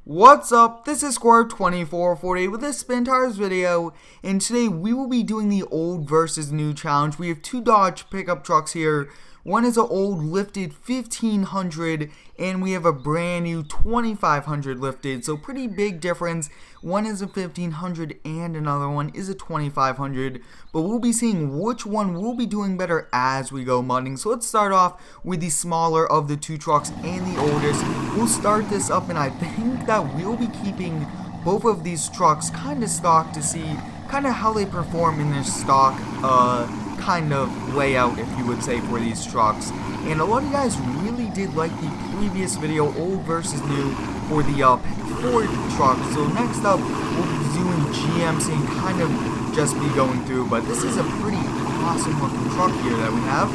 What's up? This is Square2440 with this SpinTires video, and today we will be doing the old versus new challenge. We have two Dodge pickup trucks here. One is an old lifted 1500, and we have a brand new 2500 lifted, so pretty big difference. One is a 1500 and another one is a 2500, but we'll be seeing which one will be doing better as we go mudding. So let's start off with the smaller of the two trucks and the oldest. We'll start this up, and I think that we'll be keeping both of these trucks kind of stock to see kind of how they perform in their stock kind of layout, if you would say, for these trucks. And a lot of you guys really did like the previous video, old versus new, for the Ford truck. So next up, we'll be doing GMC and kind of just be going through. But this is a pretty awesome looking truck here that we have.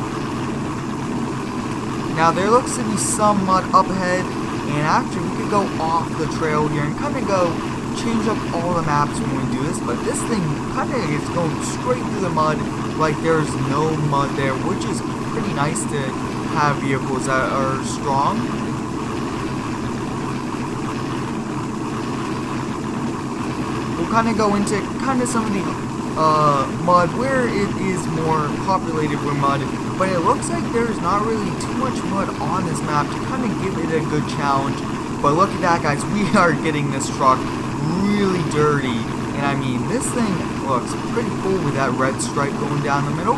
Now there looks to be some mud up ahead, and actually we could go off the trail here and kind of go change up all the maps when we do this. But this thing kind of is going straight through the mud like there's no mud there, which is pretty nice to have vehicles that are strong. We'll kind of go into kind of some of the mud where it is more populated with mud, but it looks like there's not really too much mud on this map to kind of give it a good challenge. But look at that, guys, we are getting this truck really dirty, and I mean, this thing looks pretty cool with that red stripe going down the middle.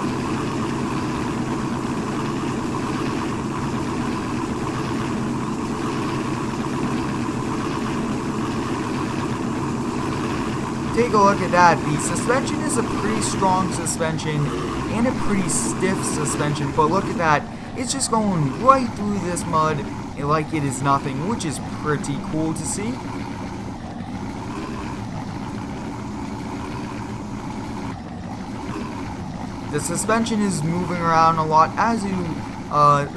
Take a look at that. The suspension is a pretty strong suspension and a pretty stiff suspension, but look at that, it's just going right through this mud like it is nothing, which is pretty cool to see. The suspension is moving around a lot as you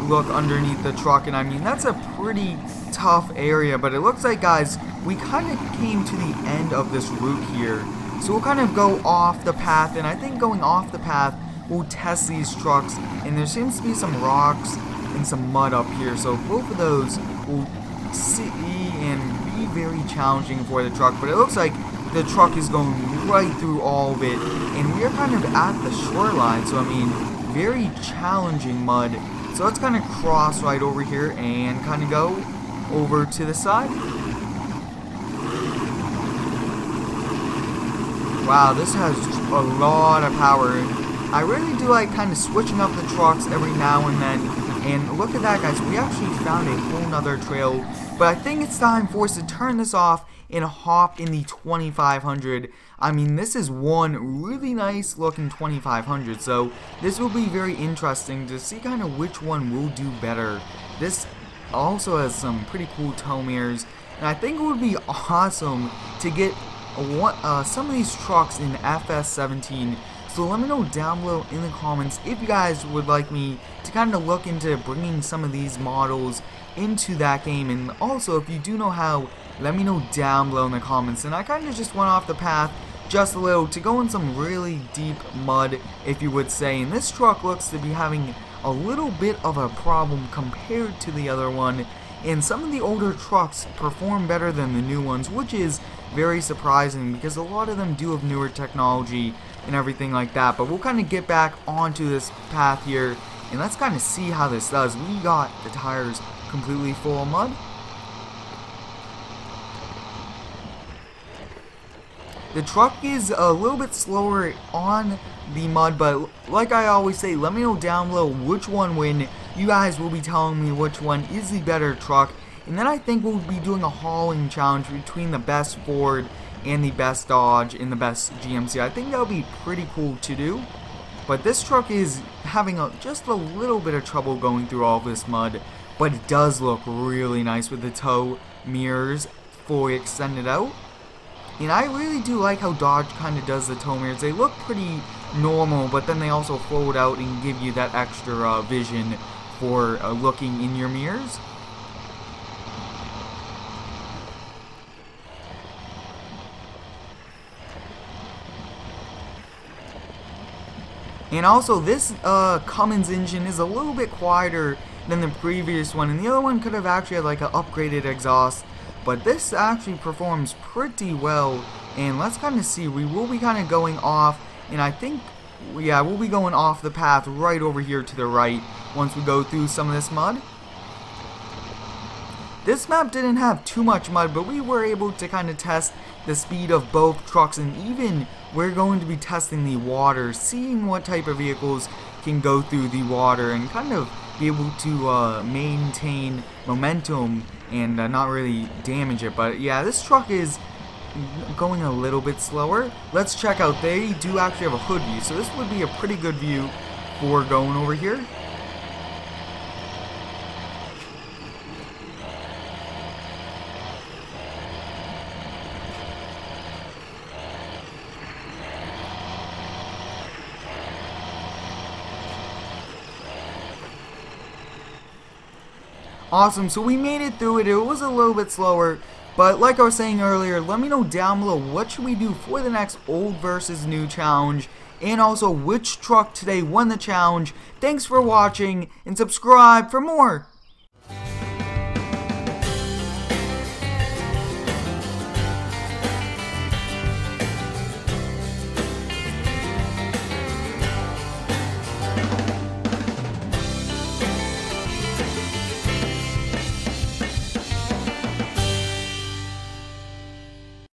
look underneath the truck, and I mean, that's a pretty tough area. But it looks like, guys, we kind of came to the end of this route here, so we'll kind of go off the path, and I think going off the path we'll test these trucks, and there seems to be some rocks and some mud up here, so both of those will see and be very challenging for the truck. But it looks like the truck is going right through all of it, and we are kind of at the shoreline, so I mean, very challenging mud. So let's kind of cross right over here and kind of go over to the side. Wow, this has a lot of power. I really do like kind of switching up the trucks every now and then. And look at that, guys, we actually found a whole nother trail. But I think it's time for us to turn this off and hop in the 2500. I mean, this is one really nice looking 2500, so this will be very interesting to see kind of which one will do better. This also has some pretty cool tow mirrors, and I think it would be awesome to get some of these trucks in FS17. So let me know down below in the comments if you guys would like me to kind of look into bringing some of these models into that game. And also, if you do know how, let me know down below in the comments. And I kind of just went off the path just a little to go in some really deep mud, if you would say. And this truck looks to be having a little bit of a problem compared to the other one. And some of the older trucks perform better than the new ones, which is very surprising because a lot of them do have newer technology and everything like that. But we'll kind of get back onto this path here, and let's kind of see how this does. We got the tires completely full of mud. The truck is a little bit slower on the mud, but like I always say, let me know down below which one win. You guys will be telling me which one is the better truck, and then I think we'll be doing a hauling challenge between the best Ford and the best Dodge and the best GMC. I think that'll be pretty cool to do. But this truck is having just a little bit of trouble going through all this mud, but it does look really nice with the tow mirrors fully extended out. And I really do like how Dodge kind of does the tow mirrors. They look pretty normal, but then they also fold out and give you that extra vision for looking in your mirrors. And also, this Cummins engine is a little bit quieter than the previous one, and the other one could have actually had like an upgraded exhaust but this actually performs pretty well. And let's kind of see, we will be kind of going off, and I think, yeah, we'll be going off the path right over here to the right once we go through some of this mud. This map didn't have too much mud, but we were able to kind of test the speed of both trucks, and even we're going to be testing the water, seeing what type of vehicles can go through the water and kind of be able to maintain momentum and not really damage it. But yeah, this truck is going a little bit slower. Let's check out, they do actually have a hood view, so this would be a pretty good view for going over here. Awesome, so we made it through it. It was a little bit slower, but like I was saying earlier, let me know down below what should we do for the next old versus new challenge, and also which truck today won the challenge. Thanks for watching, and subscribe for more.